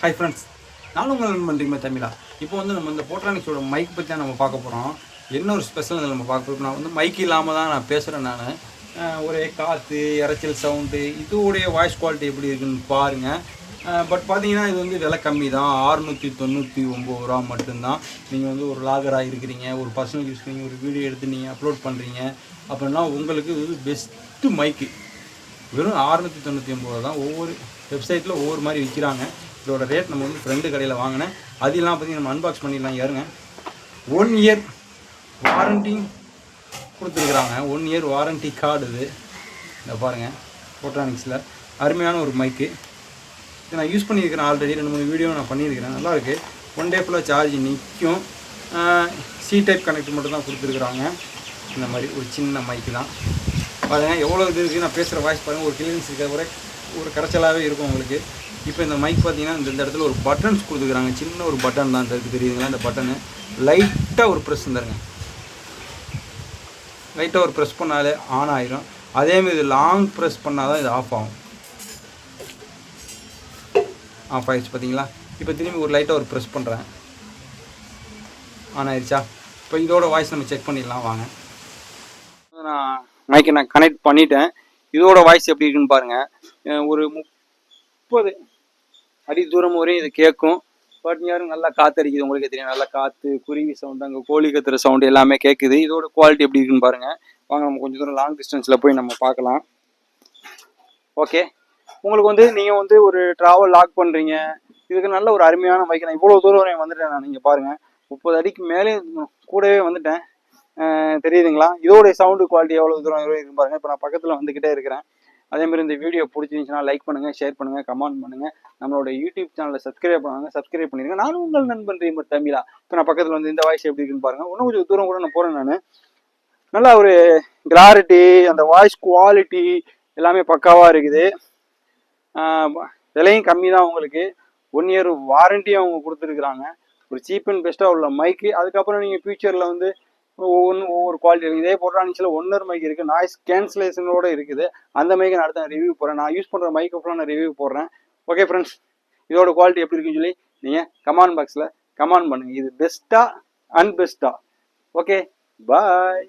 Hi friends, நானும் உங்கள் நண்பன் தமிழா. இப்போ வந்து நம்ம இந்த போட்ரானிக்ஸோட மைக் பற்றி தான் நம்ம பார்க்க போகிறோம். என்ன ஒரு ஸ்பெஷல் இதில் நம்ம பார்க்க போகிறோம். நான் வந்து மைக் இல்லாமல் தான் நான் பேசுகிறேன். நான் ஒரே காற்று, இரைச்சல் சவுண்டு, இதோடைய வாய்ஸ் குவாலிட்டி எப்படி இருக்குன்னு பாருங்கள். பட் பார்த்தீங்கன்னா இது வந்து விலை கம்மி தான், 699 ரூபா மட்டும்தான். நீங்கள் வந்து ஒரு லாகராக இருக்கிறீங்க, ஒரு பர்சனல் யூஸ் பண்ணி ஒரு வீடியோ எடுத்து நீங்கள் அப்லோட் பண்ணுறீங்க அப்படின்னா உங்களுக்கு இது பெஸ்ட்டு மைக்கு. வெறும் 699 ரூபா தான். ஒவ்வொரு வெப்சைட்டில் ஒவ்வொரு மாதிரி விற்கிறாங்க. இதோட ரேட் நம்ம வந்து ஃப்ரெண்டு கடையில் வாங்கினேன். அதெல்லாம் பார்த்தீங்கன்னா நம்ம அன்பாக்ஸ் பண்ணிடலாம். ஏறுங்க, 1 இயர் வாரண்ட்டி கொடுத்துருக்குறாங்க. 1 இயர் வாரண்ட்டி கார்டு இது. இதை பாருங்கள், போட்ரானிக்ஸில் அருமையான ஒரு மைக்கு. இது நான் யூஸ் பண்ணியிருக்கிறேன் ஆல்ரெடி. 2-3 வீடியோ நான் பண்ணியிருக்கிறேன். நல்லாயிருக்கு. 1 டே ஃபுல்லாக சார்ஜ் நிற்கும். சி டைப் கனெக்ட் மட்டும் தான் கொடுத்துருக்குறாங்க. இந்த மாதிரி ஒரு சின்ன மைக்கு தான். பாருங்கள் எவ்வளோ இது இருக்குது. நான் பேசுகிற வாய்ஸ் பாருங்கள், ஒரு கிளியன்ஸ் இருக்கிற ஒரு கரைச்சலாகவே இருக்கும் உங்களுக்கு. இப்போ இந்த மைக் பார்த்தீங்கன்னா இந்த இடத்துல ஒரு பட்டன்ஸ் கொடுத்துருக்குறாங்க. சின்ன ஒரு பட்டன் தான் இருக்குது, தெரியுதுங்களா? இந்த பட்டனு லைட்டாக ஒரு ப்ரெஸ் தருங்க. லைட்டாக ஒரு ப்ரெஸ் பண்ணாலே ஆன் ஆயிரும். அதேமாதிரி இது லாங் ப்ரெஸ் பண்ணால் தான் இது ஆஃப் ஆகும். ஆஃப் ஆயிடுச்சு பார்த்தீங்களா? இப்போ திரும்பி ஒரு லைட்டாக ஒரு ப்ரெஸ் பண்ணுறேன், ஆன் ஆயிடுச்சா? இப்போ இதோட வாய்ஸ் நம்ம செக் பண்ணிடலாம் வாங்க. நான் மைக்கை நான் கனெக்ட் பண்ணிட்டேன். இதோட வாய்ஸ் எப்படி இருக்குன்னு பாருங்கள். ஒரு 30 அடி தூரம் வரையும் இது கேட்கும். பட் யாரும் நல்லா காற்றடிக்குது, உங்களுக்கே தெரியும். நல்லா காற்று, குருவி சவுண்டு, அங்கே கோழி கத்துற சவுண்டு எல்லாமே கேட்குது. இதோட குவாலிட்டி எப்படி இருக்குன்னு பாருங்கள். வாங்க நம்ம கொஞ்சம் தூரம் லாங் டிஸ்டன்ஸில் போய் நம்ம பார்க்கலாம். ஓகே, உங்களுக்கு வந்து நீங்கள் வந்து ஒரு ட்ராவல் லாக் பண்ணுறீங்க, இதுக்கு நல்ல ஒரு அருமையான மைக். நான் இவ்வளோ தூரம் வரையும் வந்துட்டேன். நான் நீங்கள் பாருங்கள், 30 அடிக்கு மேலே கூடவே வந்துட்டேன். தெரியுதுங்களா? இதோடைய சவுண்டு குவாலிட்டி எவ்வளோ தூரம் இருக்குன்னு பாருங்கள். இப்போ நான் பக்கத்தில் வந்துக்கிட்டே இருக்கிறேன். அதேமாதிரி இந்த வீடியோ பிடிச்சிருந்துச்சுன்னா லைக் பண்ணுங்கள், ஷேர் பண்ணுங்கள், கமெண்ட் பண்ணுங்கள். நம்மளோட யூடியூப் சேனலை சப்ஸ்கிரைப் பண்ணுவாங்க, சப்ஸ்கிரைப் பண்ணிடுங்க. நானும் உங்கள் நண்பன் தமிழா. இப்போ நான் பக்கத்தில் வந்து இந்த வாய்ஸ் எப்படி இருக்குன்னு பாருங்கள். இன்னும் கொஞ்சம் தூரம் கூட நான் போகிறேன். நான் நல்லா ஒரு கிளாரிட்டி, அந்த வாய்ஸ் குவாலிட்டி எல்லாமே பக்காவாக இருக்குது. விலையும் கம்மி தான். உங்களுக்கு 1 இயர் வாரண்டியும் அவங்க கொடுத்துருக்குறாங்க. ஒரு சீப் அண்ட் பெஸ்ட்டாக உள்ள மைக்கு. அதுக்கப்புறம் நீங்கள் ஃபியூச்சரில் வந்து ஒவ்வொரு குவாலிட்டி இருக்குது. இதே போட்ரானிக்ஸில் 1 மைக் இருக்குது, நாய்ஸ் கேன்சலேஷனோட இருக்குது. அந்த மைக்கை நான் அடுத்த ரிவ்யூ போடுறேன். நான் யூஸ் பண்ணுற மைக்கை ஃபுல்லாக நான் ரிவ்யூ போடுறேன். ஓகே ஃப்ரெண்ட்ஸ், இதோட குவாலிட்டி எப்படி இருக்குன்னு சொல்லி நீங்கள் கமெண்ட் பாக்ஸில் கமெண்ட் பண்ணுங்கள். இது பெஸ்ட்டா அன்பெஸ்ட்டா? ஓகே, பாய்.